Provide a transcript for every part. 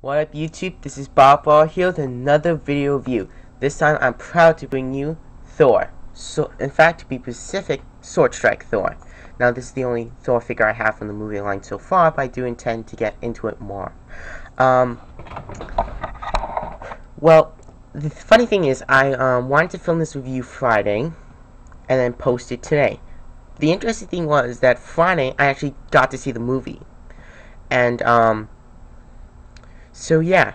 What up YouTube, this is Bob Ball here with another video review. This time I'm proud to bring you Thor. So, in fact, to be specific, Sword Strike Thor. Now this is the only Thor figure I have from the movie line so far, but I do intend to get into it more. Well, the funny thing is I wanted to film this review Friday and then post it today. The interesting thing was that Friday I actually got to see the movie. And so yeah,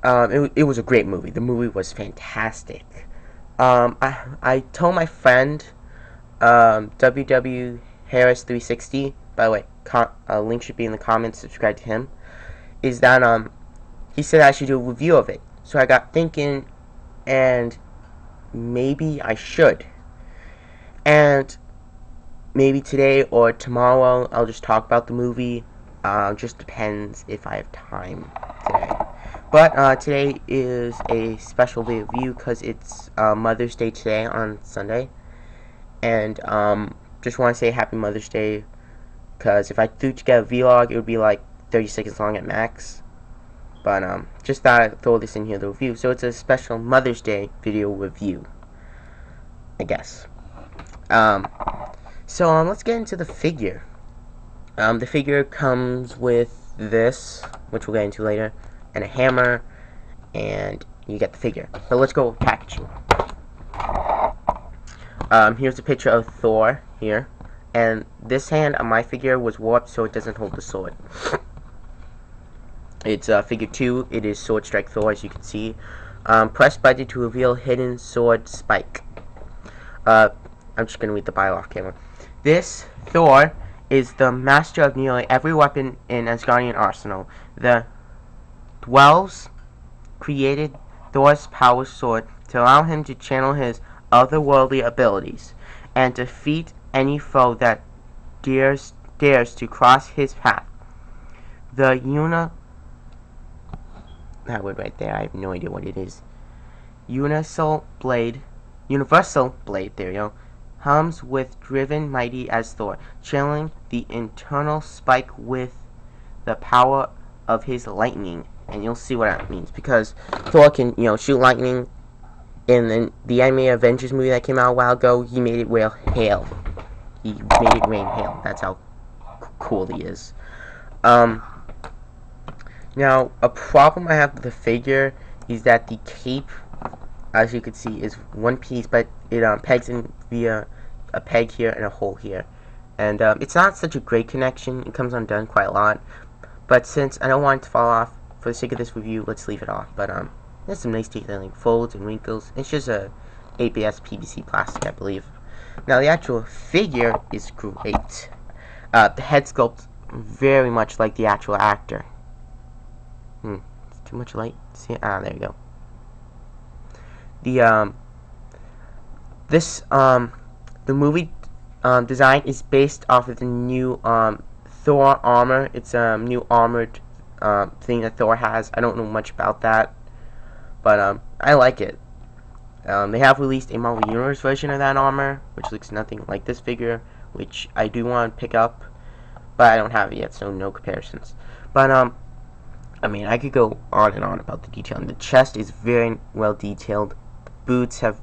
it was a great movie. The movie was fantastic. I told my friend, WW Harris 360. By the way, link should be in the comments. Subscribe to him. Is that he said I should do a review of it. So I got thinking, and maybe I should. And maybe today or tomorrow I'll just talk about the movie. Just depends if I have time today. But today is a special review because it's Mother's Day today on Sunday. And just want to say Happy Mother's Day, because if I threw together a vlog, it would be like 30 seconds long at max. But just thought I'd throw this in here, the review. So it's a special Mother's Day video review, I guess. So let's get into the figure. The figure comes with this, which we'll get into later, and a hammer, and you get the figure. But let's go with packaging. Here's a picture of Thor here, and this hand on my figure was warped so it doesn't hold the sword. It's figure 2. It is Sword Strike Thor, as you can see. Press button to reveal hidden sword spike. I'm just gonna read the bio off camera. This Thor is the master of nearly every weapon in Asgardian arsenal. The dwarves created Thor's power sword to allow him to channel his otherworldly abilities and defeat any foe that dares to cross his path. The that word right there, I have no idea what it is. Universal blade, there you go. Hums with driven mighty as Thor, channeling the internal spike with the power of his lightning. And you'll see what that means, because Thor can, shoot lightning. In the anime Avengers movie that came out a while ago, he made it hail. He made it rain hail. That's how cool he is. Now, a problem I have with the figure is that the cape, as you can see, is one piece, but it pegs in via a peg here and a hole here. And it's not such a great connection. It comes undone quite a lot. But since I don't want it to fall off, for the sake of this review, let's leave it off. But there's some nice detailing, folds and wrinkles. It's just a ABS PVC plastic, I believe. Now, the actual figure is great. The head sculpt very much like the actual actor. It's too much light. See? There you go. The movie design is based off of the new Thor armor. It's a new armored thing that Thor has. I don't know much about that, but I like it. They have released a Marvel Universe version of that armor, which looks nothing like this figure, which I do want to pick up, but I don't have it yet, so no comparisons. But I mean, I could go on and on about the detailing. The chest is very well detailed. The boots have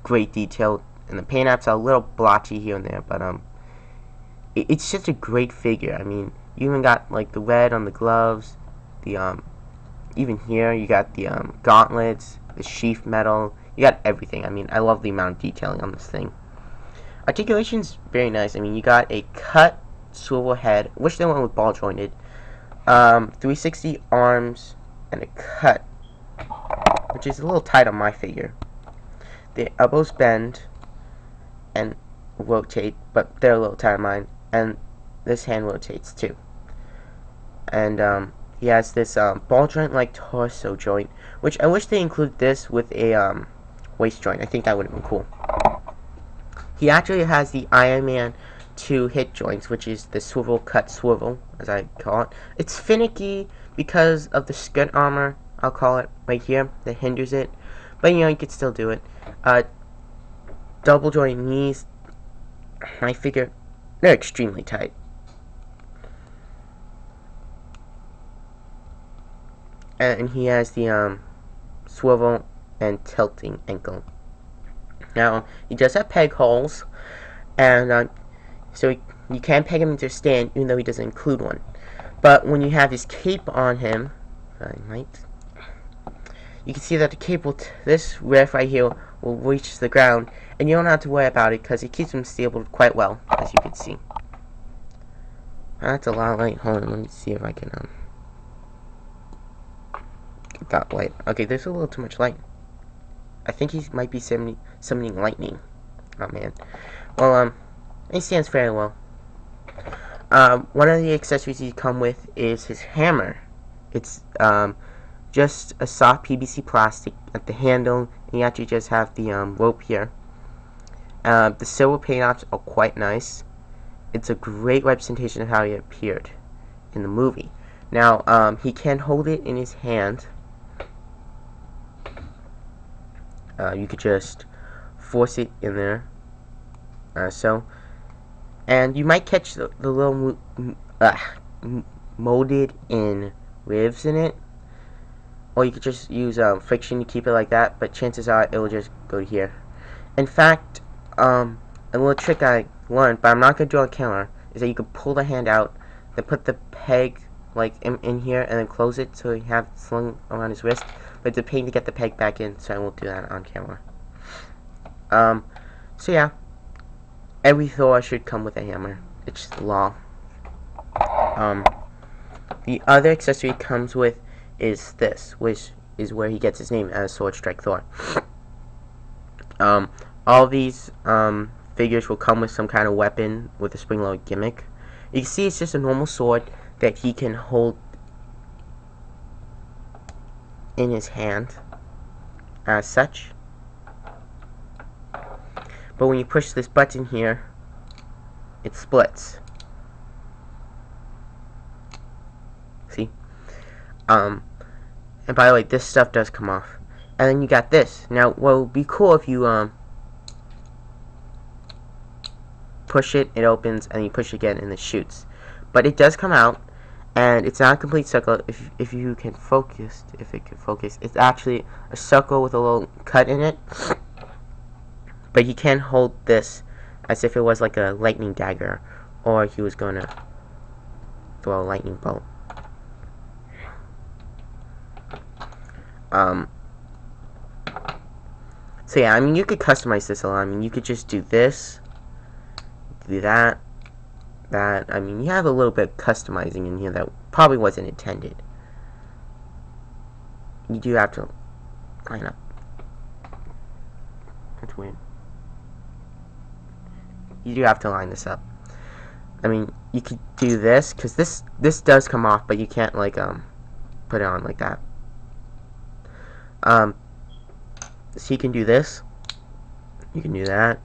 great detail, and the paint apps are a little blotchy here and there, but it's just a great figure. I mean, you even got like the red on the gloves, the even here you got the gauntlets, the sheath metal. You got everything. I mean, I love the amount of detailing on this thing. Articulation's very nice. I mean, you got a cut swivel head. Wish they went with ball jointed. 360 arms and a cut, which is a little tight on my figure. The elbows bend and rotate, but they're a little tight on mine, and this hand rotates too. And he has this ball joint like torso joint, which I wish they included this with a waist joint. I think that would have been cool. He actually has the Iron Man 2 hip joints, which is the swivel cut swivel, as I call it. It's finicky because of the scut armor, I'll call it, right here, that hinders it. But you could still do it. Double joint knees, my figure, they're extremely tight. and he has the swivel and tilting ankle. Now he does have peg holes, and so you can peg him into a stand even though he doesn't include one. But when you have his cape on him, you can see that the cape will, this rift right here will reach the ground, and you don't have to worry about it because it keeps him stable quite well, as you can see. That's a lot of light. Hold on, let me see if I can get that light. Okay, there's a little too much light. I think he might be summoning lightning. Oh man. Well, he stands very well. One of the accessories he come with is his hammer. It's just a soft PVC plastic at the handle, and you actually just have the rope here. The silver paint-offs are quite nice. It's a great representation of how he appeared in the movie. Now, he can hold it in his hand. You could just force it in there, so. And you might catch the little molded in rivs in it. Or you could just use friction to keep it like that, but chances are it will just go here. In fact, a little trick I learned, but I'm not going to do it on camera, is that you can pull the hand out, then put the peg like in here, and then close it so you have it slung around his wrist. But it's a pain to get the peg back in, so I won't do that on camera. So yeah, every Thor should come with a hammer. It's just the law. The other accessory it comes with is this, which is where he gets his name as Sword Strike Thor. All these figures will come with some kind of weapon with a spring-loaded gimmick. You can see it's just a normal sword that he can hold in his hand as such. But when you push this button here, it splits. See? And by the way, this stuff does come off. And then you got this. Now, what would be cool if you push it, it opens, and you push it again, and it shoots. But it does come out, and it's not a complete circle. If you can focus, if it can focus, it's actually a circle with a little cut in it. But you can hold this as if it was like a lightning dagger, or he was going to throw a lightning bolt. So yeah, I mean, you could customize this a lot. I mean, you could just do this, do that. I mean, you have a little bit of customizing in here that probably wasn't intended. You do have to line up. That's weird. You do have to line this up. I mean, you could do this, because this does come off, but you can't, like, put it on like that. So you can do this. You can do that.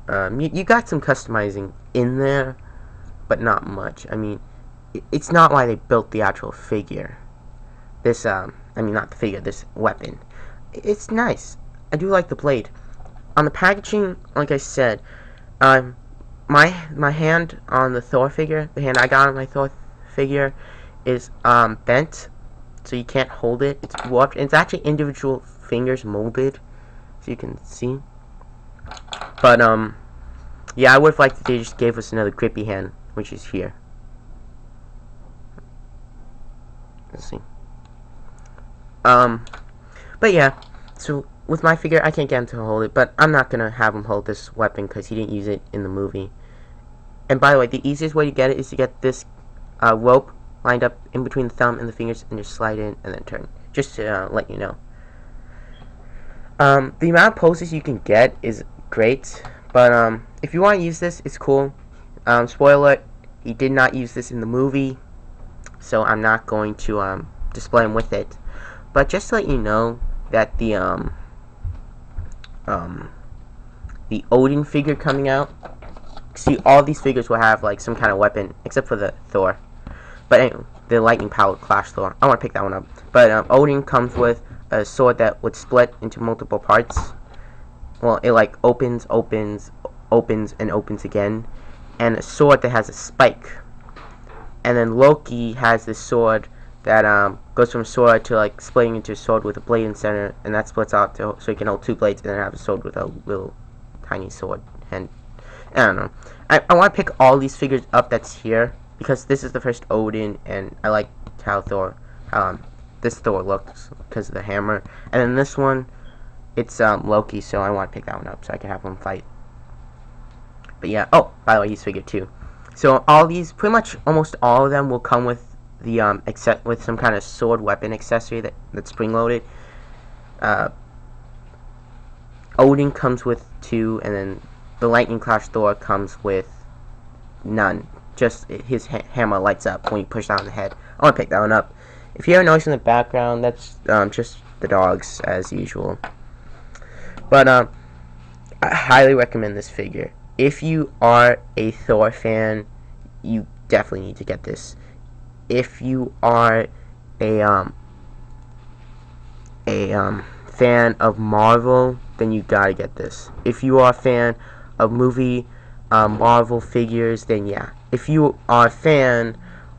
You got some customizing in there, but not much. I mean, it's not why they built the actual figure. This, I mean, not the figure, this weapon. It's nice. I do like the blade. On the packaging, like I said, my hand on the Thor figure, the hand I got on my Thor figure, is bent, so you can't hold it. It's warped. It's actually individual fingers molded, so you can see. But yeah, I would have liked if they just gave us another grippy hand, which is here. Let's see. But yeah, so with my figure, I can't get him to hold it, but I'm not gonna have him hold this weapon because he didn't use it in the movie. And by the way, the easiest way to get it is to get this rope lined up in between the thumb and the fingers and just slide in and then turn. Just to let you know. The amount of poses you can get is great, but if you want to use this, it's cool. Spoiler, he did not use this in the movie, so I'm not going to display him with it. But just to let you know that the Odin figure coming out, see, all these figures will have like some kind of weapon except for the Thor. But anyway, the lightning powered Clash Thor, I want to pick that one up. But Odin comes with a sword that would split into multiple parts. Well, it like opens, and opens again, and a sword that has a spike. And then Loki has this sword that goes from sword to like splitting into a sword with a blade in the center, and that splits out so you can hold 2 blades and then have a sword with a little tiny sword. And I don't know. I want to pick all these figures up that's here because this is the first Odin, and I like how this Thor looks because of the hammer. And then this one, it's Loki, so I want to pick that one up so I can have him fight. But yeah, oh, by the way, he's figure 2. So all these, pretty much almost all of them will come with the with some kind of sword weapon accessory that's spring loaded. Odin comes with 2, and then the Lightning Clash Thor comes with none. Just his hammer lights up when you push down the head. I want to pick that one up. If you hear a noise in the background, that's just the dogs as usual. But I highly recommend this figure. If you are a Thor fan, you definitely need to get this. If you are a fan of Marvel, then you gotta get this. If you are a fan of Marvel figures, then yeah. If you are a fan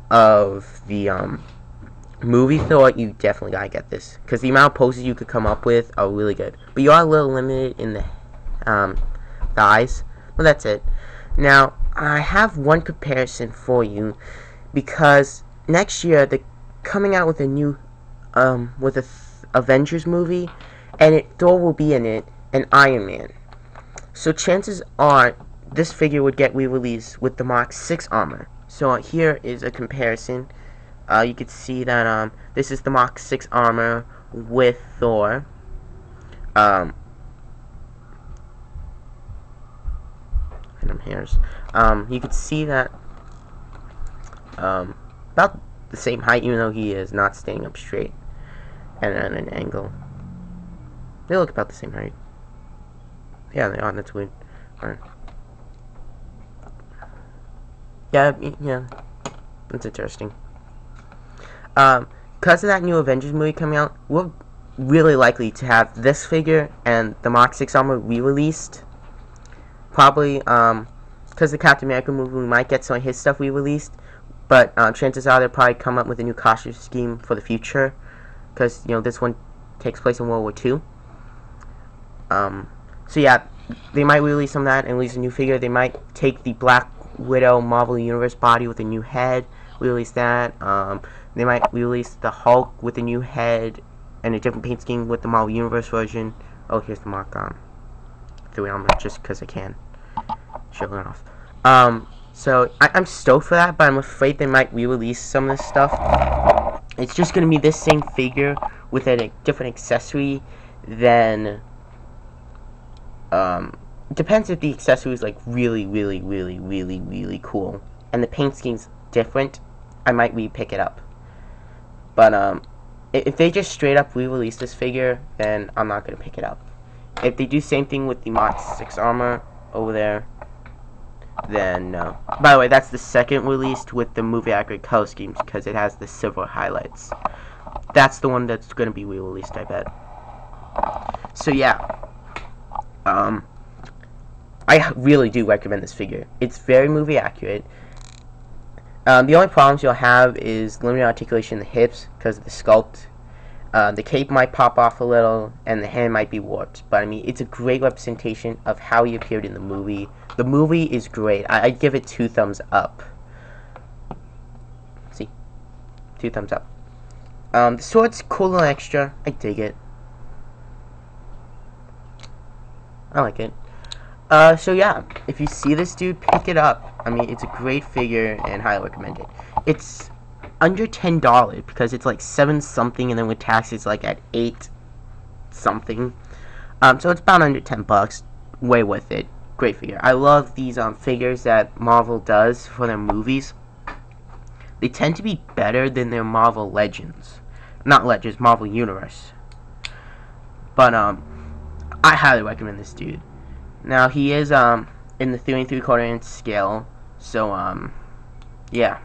of the movie Thor, you definitely gotta get this because the amount of poses you could come up with are really good. But you are a little limited in the eyes. Well, that's it. Now I have one comparison for you because next year they're coming out with a new Avengers movie, and Thor will be in it, and Iron Man. So chances are this figure would get re-released with the Mark 6 armor. So here is a comparison. You can see that this is the Mark 6 armor with Thor. Random hairs. You can see that about the same height, even though he is not staying up straight and at an angle. They look about the same height. Yeah, they are. That's weird. Alright. Yeah, that's interesting. Because of that new Avengers movie coming out, we're really likely to have this figure and the Mark 6 armor re-released. Probably, because the Captain America movie, we might get some of his stuff re-released. But chances are they'll probably come up with a new costume scheme for the future. Because, this one takes place in World War II. So yeah, they might release some of that and release a new figure. They might take the Black Widow Marvel Universe body with a new head, release that. They might release the Hulk with a new head and a different paint scheme with the Marvel Universe version. Oh, here's the Mark 3 armor, just because I can. Show it off. So I'm stoked for that, but I'm afraid they might re-release some of this stuff. It's just gonna be this same figure with a different accessory. Then depends if the accessory is like really cool and the paint scheme's different. I might re-pick it up. But if they just straight up re-release this figure, then I'm not gonna pick it up. If they do same thing with the Mark 6 armor over there, then no. By the way, that's the second released with the movie accurate color schemes because it has the silver highlights. That's the one that's gonna be re-released, I bet. So yeah, I really do recommend this figure. It's very movie accurate. The only problems you'll have is limited articulation in the hips because of the sculpt. The cape might pop off a little, and the hand might be warped. But I mean, it's a great representation of how he appeared in the movie. The movie is great. I'd give it 2 thumbs up. See? 2 thumbs up. The sword's cool and extra. I dig it. I like it. So yeah, if you see this dude, pick it up. I mean, it's a great figure and highly recommend it. It's under $10 because it's like 7 something, and then with tax it's like at 8 something. So it's about under $10. Way worth it. Great figure. I love these figures that Marvel does for their movies. They tend to be better than their Marvel Legends. Not Legends, Marvel Universe. But I highly recommend this dude. Now he is in the 3 3/4 inch scale. So yeah.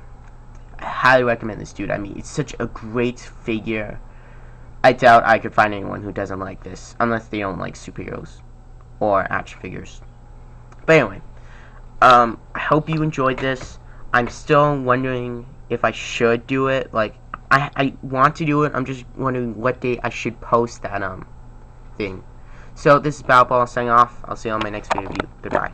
I highly recommend this dude. I mean, it's such a great figure. I doubt I could find anyone who doesn't like this, unless they don't like superheroes or action figures. But anyway, I hope you enjoyed this. I'm still wondering if I should do it. Like, I want to do it. I'm just wondering what day I should post that thing. So this is Bowball signing off. I'll see you on my next video. Goodbye.